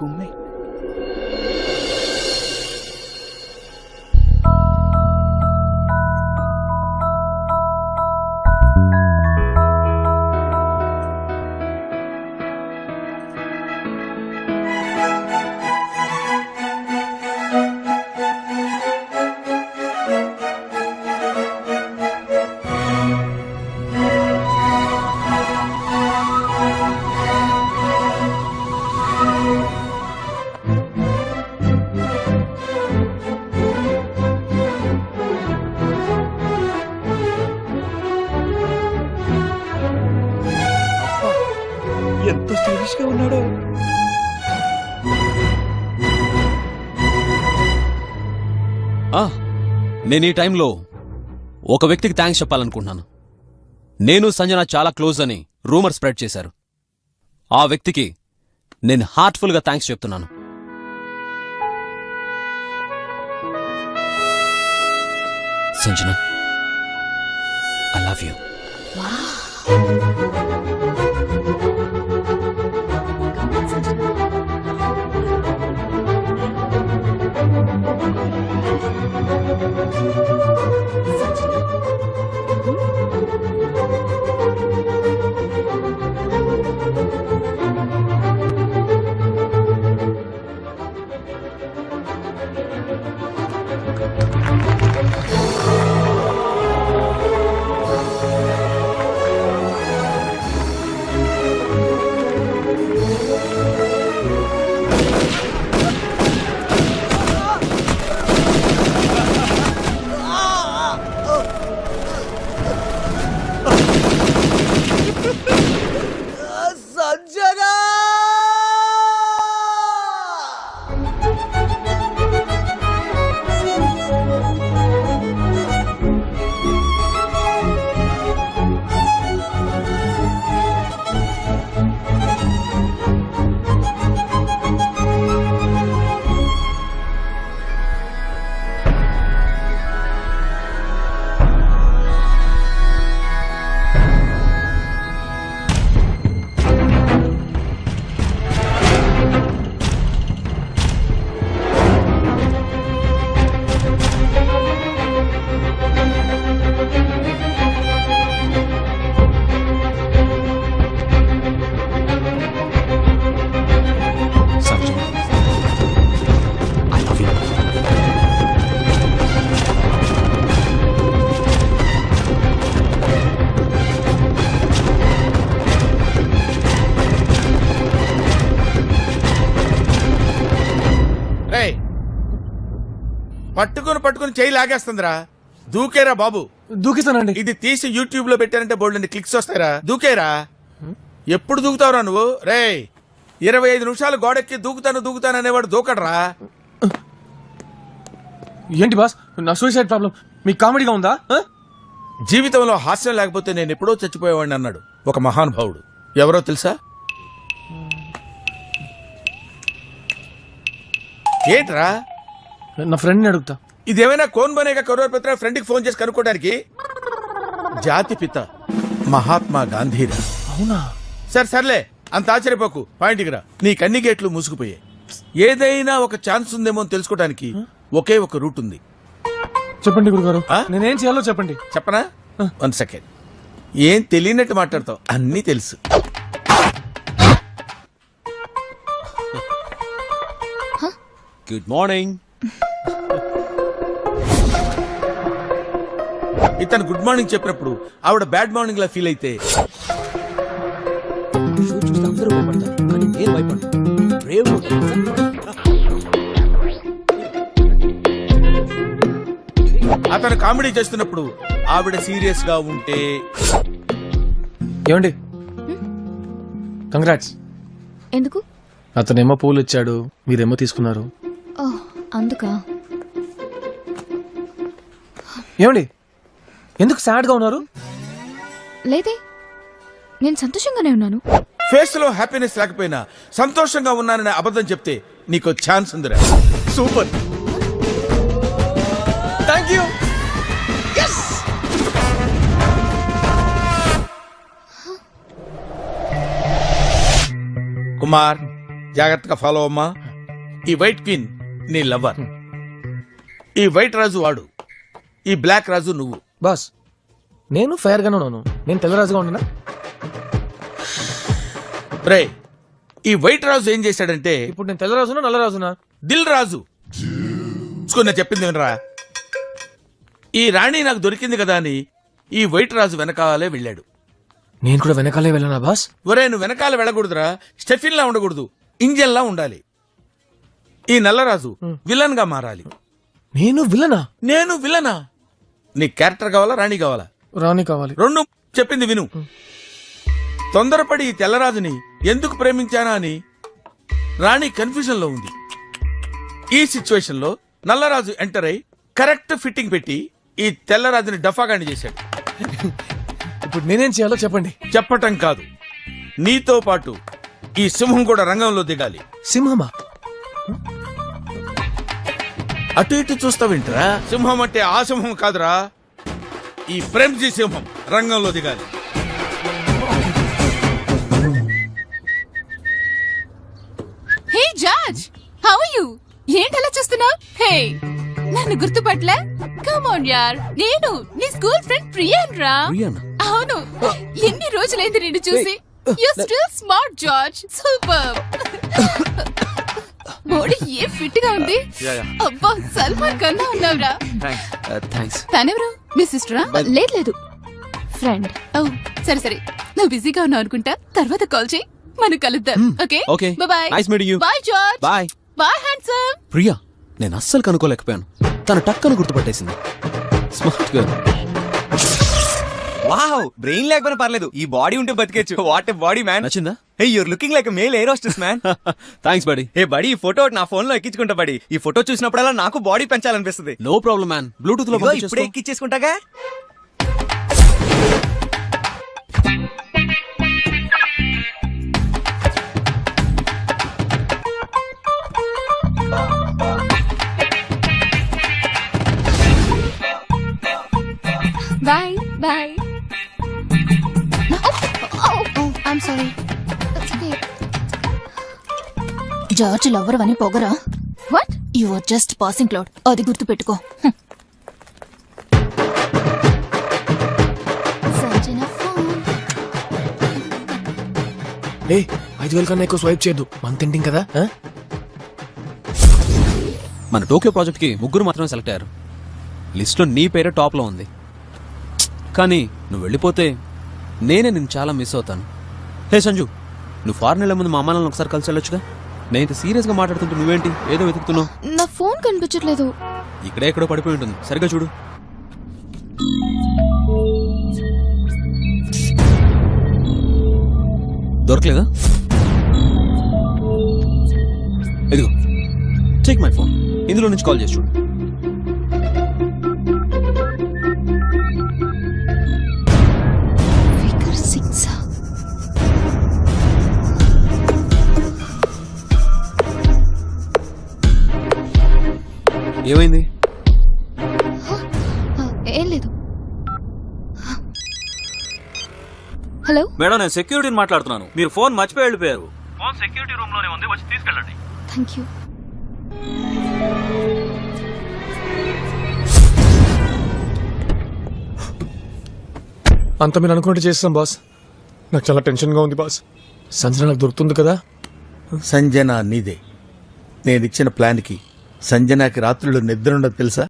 కుమ్మే. ఎంత స్టైలిష్ గా ఉన్నాడో. నేను ఈ టైంలో ఒక వ్యక్తికి థ్యాంక్స్ చెప్పాలనుకుంటున్నాను. నేను సంజన చాలా క్లోజ్ అని రూమర్ స్ప్రెడ్ చేశారు. ఆ వ్యక్తికి నేను హార్ట్ఫుల్ గా థ్యాంక్స్ చెప్తున్నాను. Sanjana, I love you. పట్టుకుని చేయి లాగేస్తుందిరా. దూకేరా బాబు. దూకిస్తానండి. ఇది తీసి యూట్యూబ్ లో పెట్టారంటే బోల్డ్ క్లిక్స్ వస్తాయిరా. దూకేరా. ఎప్పుడు దూకుతావురా నువ్వు? రే 25 నిమిషాలు గోడెక్కి దూకుతాను అనేవాడు దూకడరా. ఏంటి బాస్, నా సూసైడ్ ప్రాబ్లం మీకు కామెడీగా ఉందా? జీవితంలో హాస్యం లేకపోతే నేను ఎప్పుడో చచ్చిపోయేవాడిని అన్నాడు ఒక మహానుభావుడు. ఎవరో తెలుసా? ఏంట్రా? నా ఫ్రెండ్ని అడుగుతా. ఇదేమైనా కోన్ బనేగా కరోర్ పత్ర ఫ్రెండ్కి ఫోన్ చేసి కనుక్కోడానికి? జాతిపిత మహాత్మా గాంధీరా. అవునా? సర్లే, అంత ఆశ్చర్యపోకు. పాయింట్కి రా. నీ కన్ని గేట్లు మూసుకుపోయాయి. ఏదైనా ఒక ఛాన్స్ ఉందేమో తెలుసుకోవడానికి ఒకే ఒక రూట్ ఉంది. చెప్పండి గురుగారు, నేనేం చేయాలో చెప్పండి. చెప్పనా? 1 సెకండ్. ఏం తెలియనట్టు మాట్లాడతావు, అన్నీ తెలుసు. Good morning. ఇతను గుడ్ మార్నింగ్ చెప్పినప్పుడు ఆవిడ బ్యాడ్ మార్నింగ్ లా ఫీల్ అయితే అతను కామెడీ చేస్తున్నప్పుడు ఆవిడ సీరియస్ గా ఉంటే. ఏమండి, కంగ్రాట్స్. ఎందుకు? అతనేమో పూలు ఇచ్చాడు, మీరేమో తీసుకున్నారు. అందుకా? ఏమండి, ఎందుకు సాడ్ గా ఉన్నారు? లేదే, నేను సంతోషంగానే ఉన్నాను. ఫేస్ లో హ్యాపీనెస్ లేకపోయినా సంతోషంగా ఉన్నాననే అబద్ధం చెప్తే నీకు ఛాన్స్ ఉందిరా. సూపర్. Thank you. కుమార్, జాగ్రత్తగా ఫాలో అమ్మా. ఈ వైట్ క్వీన్ నీ లవర్, ఈ వైట్ రాజు వాడు, ఈ బ్లాక్ రాజు నువ్వు. బాస్ నేను ఫైర్ గానే ఉన్నాను, నేను తెల్లరాజుగా ఉండనా? రే, ఈ వైట్ రాజు ఏం చేశాడంటే ఇప్పుడు నేను తెల్లరాజునా నల్లరాజునా? దిల్ రాజు నేను చెప్పింది వినరా. ఈ రాణి నాకు దొరికింది కదా అని ఈ వైట్ రాజు వెనకాలే వెళ్ళాడు. నేను కూడా వెనకాలే వెళ్ళనా బాస్? ఒరే, నువ్వు వెనకాల వెళ్ళకూడదురా, స్టెఫిన్ లా ఉండకూడదు, ఇంజన్ లా ఉండాలి. ఈ నల్లరాజు విలన్ గా మారాలి. నేను విలనా? నేను విలనా? నీ క్యారెక్టర్ కావాలా రాణి కావాలా? రాణి కావాలి. రెండు చెప్పింది విను. తొందరపడి ఈ తెల్లరాజుని ఎందుకు ప్రేమించానా అని రాణి కన్ఫ్యూజన్ లో ఉంది. ఈ సిచ్యువేషన్ లో నల్లరాజు ఎంటర్ అయి కరెక్ట్ ఫిట్టింగ్ పెట్టి ఈ తెల్లరాజుని డఫాగాని చేశాడు. ఇప్పుడు నేనేం చేయాలో చెప్పండి. చెప్పటం కాదు, నీతో పాటు ఈ సింహం కూడా రంగంలో దిగాలి. సింహమా? అటు ఇటు చూస్తావింటరా? సింహం అంటే ఆ సింహం కాదురా, ఈ ప్రేమ్జీ సింహం రంగంలో దిగాలి. హే జార్జ్, హౌ ఆర్ యు? ఏంటలా చూస్తున్నావ్? హే, నన్ను గుర్తుపట్లే? కమ్ ఆన్ యార్, నేను నీ స్కూల్ ఫ్రెండ్ ప్రియాన్ రా. ప్రియానా? అవును, ఎన్ని రోజులైంది నిన్ను చూసి. You still smart George, super. Body A fit గా ఉంది. అబ్బా, సల్మాన్ కన్నా ఉన్నావురా. థ్యాంక్స్. తనెవరు? మీ సిస్టరా? లేదు లేదు, ఫ్రెండ్. ఓ, సరే సరే, నువ్వు బిజీగా ఉన్నావు అనుకుంటా, తర్వాత కాల్ చేయి, మనం కలుద్దాం. Okay Okay. Bye. Nice meeting you. Bye George. Bye. Bye handsome. Priya, నేను అస్సలు కనుక్కోలేకపోయాను. తన టక్కను గుర్తుపట్టేసింది. Smart girl. వావ్, బ్రెయిన్ లేకపోయినా పర్లేదు, ఈ బాడీ ఉంటే బతికేచ్చు. What a body man. నచ్చిందా? Hey, you're looking like male air hostess man. Thanks buddy. Hey బడి, ఈ ఫోటో నా ఫోన్ లో ఎక్కించుకుంటా బడి. ఈ ఫోటో చూసినప్పుడల్లా నాకు బాడీ పెంచాలనిపిస్తుంది. నో ప్రాబ్లం మ్యాన్, బ్లూటూత్ లో ఇదిగో ఇప్పుడే పంపించేసుకో. ఎక్కించేసుకుంటాగా. బాయ్ బాయ్. I'm sorry. జార్జ్ లవ్వర్ అని పొగరా? What? You are just passing cloud, అది గుర్తు పెట్టుకో. సంజన ఫోన్. ఏ 5,000 కన్నా ఎక్కువ స్వైప్ చేయొద్దు, మంత్ ఎండింగ్ కదా. మన టోక్యో ప్రాజెక్ట్ కి ముగ్గురు మాత్రమే సెలెక్ట్ అయ్యారు. లిస్ట్ లో నీ పేరే టాప్ లో ఉంది. కానీ నువ్వు వెళ్ళిపోతే నేనే నిన్ను చాలా మిస్ అవుతాను. హే సంజు, నువ్వు ఫారెన్ వెళ్లే ముందు మా అమ్మ నాన్నలను ఒకసారి కలిసి వెళ్ళొచ్చుగా. నేను ఇంత సీరియస్ గా మాట్లాడుతుంటే నువ్వేంటి ఏదో వెతుకుతున్నావు? నా ఫోన్ కనిపించట్లేదు. ఇక్కడే ఎక్కడో పడిపోయి ఉంటుంది, సరిగ్గా చూడు. దొరకలేదా? ఇదిగో, టేక్ మై ఫోన్, ఇందులో నుంచి కాల్ చేసి చూడు. ఫిగర్ 6. ఏమైంది? ఏం లేదు. హలో మేడం, నేను సెక్యూరిటీని మాట్లాడుతున్నాను. మీరు ఫోన్ మర్చిపోయి వెళ్ళిపోయారు. ఫోన్ సెక్యూరిటీ రూమ్ లోనే ఉంది, వచ్చి తీసుకెళ్ళండి. Thank you. అంత మీరు అనుకున్నట్టు చేస్తాం బాస్. నాకు చాలా టెన్షన్ గా ఉంది బాస్. సంజన నాకు దొరుకుతుంది కదా? సంజన నీదే. నేను ఇచ్చిన ప్లాన్ కి సంజనాకి రాత్రులు నిద్ర ఉండదు తెలుసా?